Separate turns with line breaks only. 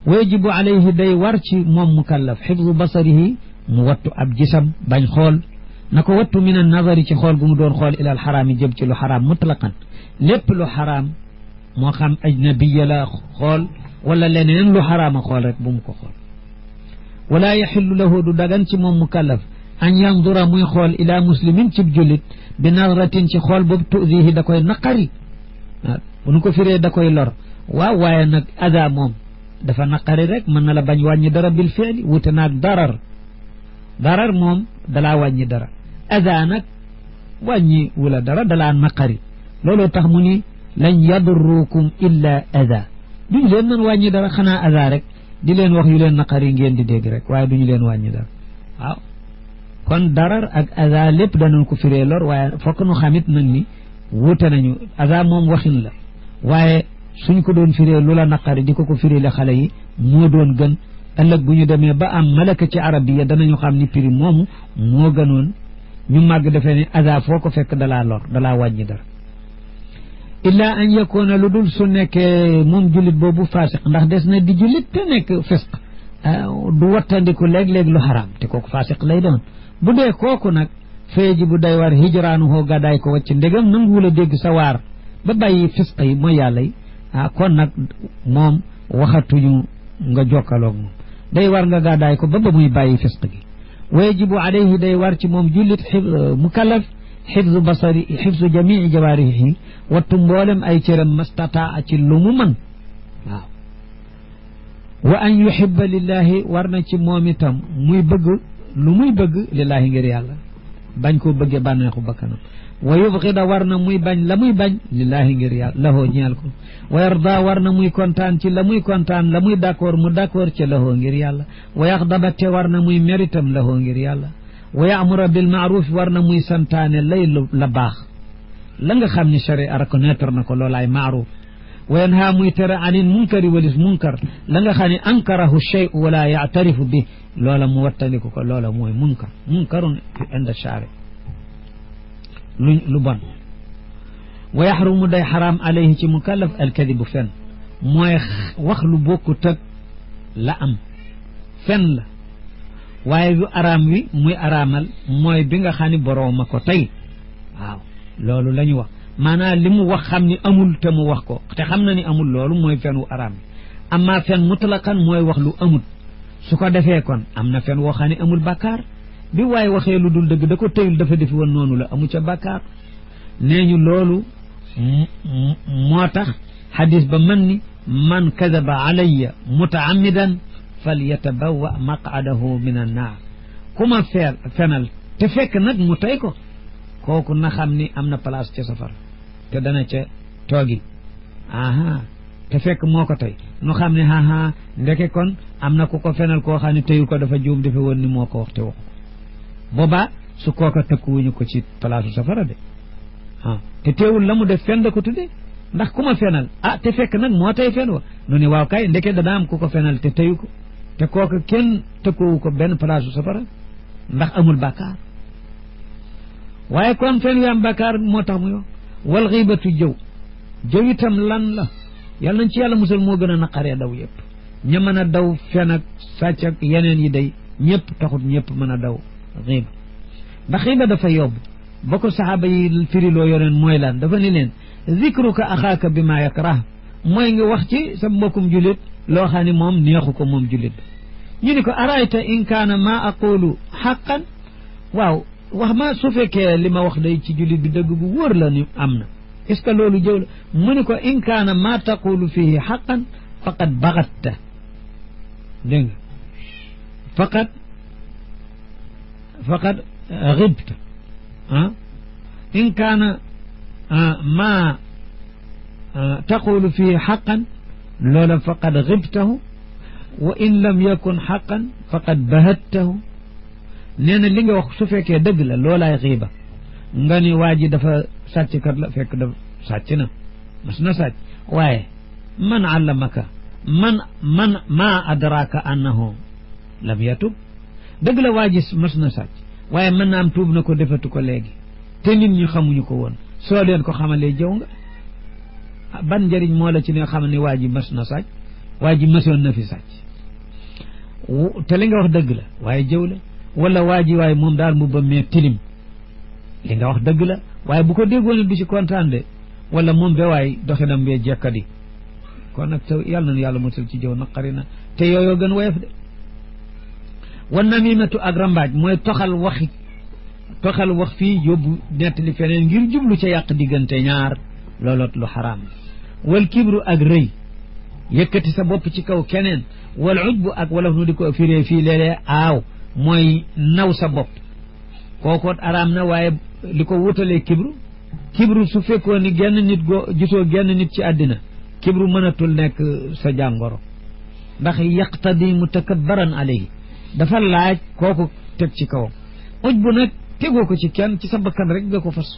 ويجب عليه day war ci moom mukallaf xifzu basarihi mu wattu ab gisam bañ xool na ko wattu min an nazari ci xool gu mu doon xool ila al xaraam yi jëm ci lu xaraam mutlaqan lépp lu xaraam moo xam ajnabiya la xool wala leneen lu xaraam a xool rek bu mu ko xool wala yaxillu lahu du dagan ci moom mukallaf an yandura muy xool ila muslimin cib jullit bi nazratin ci xool boobu tuudihi da koy naqari bu nu ko firee da koy lor waaw waaye nag ada moom dafa naqari rek mën na la bañ wàññi dara bil fiili wute naag darar moom dalaa wàññi dara ada nag wàññi wula dara dalaa naqari looloo tax mu ni lan yadurrukum illa ada duñu leen mën wàññi dara xanaa ada rek di leen wax yu leen naqari ngeen di dégg rek waaye duñu leen wàññi dara waaw kon darar ak ada lépp danañ ko firee lor waaye fokk nu xamit nag ni wute nañu ada moom waxin la waaye suñ ko doon firee lu la naqari di ko firee le xale yi moo doon gën ëllëg bu ñu demee ba am malaka ci arabiya danañu xam ni prix moomu moo gënoon ñu màgg defee ni ada foo ko fekk dalaa lor dalaa wàññi dara illa an yakuna lu dul su nekkee moom jullit boobu faasiq ndax des na di jullit te nekk fisq du wattandiku léeg-léeg lu xaraam te kooku faasiq lay doon bu dee kooku nag feeji bu day war hijraanuhoo gàddaay ko wàcc ndegam nanguwul a dégg sa waar ba bàyyi fisq yi mooy yàlla yi kon nag moom waxatuñu nga jokkaloog moom day war nga gàddaay ko ba muy bàyyi fisq gi wa yajibu alayhi day war ci moom jullit mukallaf xifzu basari xifzu jamii jawaarihi wattu mboolem ay cëram mastataa ci lu mu mën waaw wa an yuhibba lillahi war na ci moom itam muy bëgg lu muy bëgg lillahi ngir yàlla bañ koo bëggee bànneexu bakkanam wa yubxida war na muy bañ la muy bañ lillahi ngir yàlla lahoo ñeel ko wa yarda war na muy kontaan ci la muy kontaan la muy d'accord mu d'accord ci lahoo ngir yàlla wa yaxdaba te war na muy méritam lahoo ngir yàlla wa yaamura bil maaruf war na muy santaane lay la baax la nga xam ni sharia reconnaître na ko loolaay maaruf wa yanha muy tere anil munkari walis munkar la nga xam ne ankarahu shay wala yactarifu bi loola mu wattandiku ko loola mooy munkar munkarun inda shari lu bon wa yaxrumu day xaraam alayhi ci mukallaf alkadibu fen mooy wax lu bokkut ak la am fen la waaye yu araam wi muy araamal mooy bi nga xam ne borooma ko tey waaw loolu la ñu wax maanaam li mu wax xam ni amul te mu wax ko te xam na ni amul loolu mooy fen wu araam bi amma fen mutlaqan mooy wax lu amul su ko defee kon am na fen woo xam ne amul bàkkaar bi waaye waxee lu dul dëgg da ko tëyul dafa defi woon noonu la amu ca bàkkaar nee ñu loolu moo tax xadis ba man ni man kadaba alayya mutaamidan falyatabawa maqadahu min annaar ku ma fenal te fekk nag mu tey ko kooku na xam ni am na place ca safara te dana ca toogi te fekk moo ko tey nu xam ne ndeke kon am na ku ko fenal koo xam ne teyu ko dafa juum dafa woon ni moo ko wax te waxu boobaa su kooka tëkkuwuñu ko ci place safara de te teewul la mu def fen da ko tudde ndax ku ma fenal te fekk nag moo tey fen wa nu ni waaw kay ndeke dana am ku ko fenal te teyu ko te kooka kenn tëkkuwu ko benn place safara ndax amul bàkkaar waaye kon fen wi am bàkkaar moo tax muy wax wal xiibatu jëw itam lan la yàlla nañ ci yàlla musal moo gën a naqaree daw yëpp ña mën a daw fen ak sàcc ak yeneen yi day ñëpp taxut ñëpp mën a daw xiiba ndax xiiba dafa yóbbu ba ko saxaaba yi firiloo yoneen mooy lan dafa ni leen zikruka axaaka bi ma yakrah mooy nga wax ci sa mbokkum jullit loo xam ne moom neexu ko moom jullit ñu ni ko arayta in kaana ma aqulu xaqan waaw wax ma su fekkee li ma wax day ci jullit bi dëgg bu wóor la ni am na est ce que loolu jëw la mu ni ko in kaana ma taqulu fihi xaqan faqad bagatta dégg nga faqad xibta in kaana ma taqulu fihi xaqan loola faqad xibtahu wa in lam yakun xaqan faqad bahattahu nee na li nga wax su fekkee dëgg la loolaay xiiba nga ni waa ji dafa sàcc kat la fekk dafa sàcc na mas na sàcc waaye man allamaka man ma adraka annahu lam yatub dëgg la waa ji mas na sàcc waaye mën na am tuub na ko defatu ko léegi te nit ñi xamuñu ko woon soo leen ko xamalee jëw nga ban njëriñ moo la ci ne xam ne waa ji mas na sàcc waa ji mësoon na fi sàcc te li nga wax dëgg la waaye jëw la wala waa ji waaye moom daal mu ba mee tilim li nga wax dëgg la waaye bu ko déggoon du ci kontaan de wala moom de waaye doxinam bee jekkadi kon nag te yàlla na yàlla musal ci jëw naqari na te yooyoo gën woyof de wan namimatu ak rambaaj mooy toxal wax fii yóbbu nettali feneen ngir jublu ca yàq diggante ñaar looloot lu xaraam wal kibru ak rëy yëkkati sa bopp ci kaw keneen wal ujbu ak wala nu di ko firee fii léeg-léeg aaw mooy naw sa bopp kookoot araam na waaye li ko wutalee kibru su fekkoon ni genn nit gisoo genn nit ci àddina kibru mënatul nekk sa jàngoro ndax yaqtadi mutakabbaran alayhi dafa laaj kooku teg ci kawam ujbu nag tegoo ko ci kenn ci sa bakkan rek nga ko fas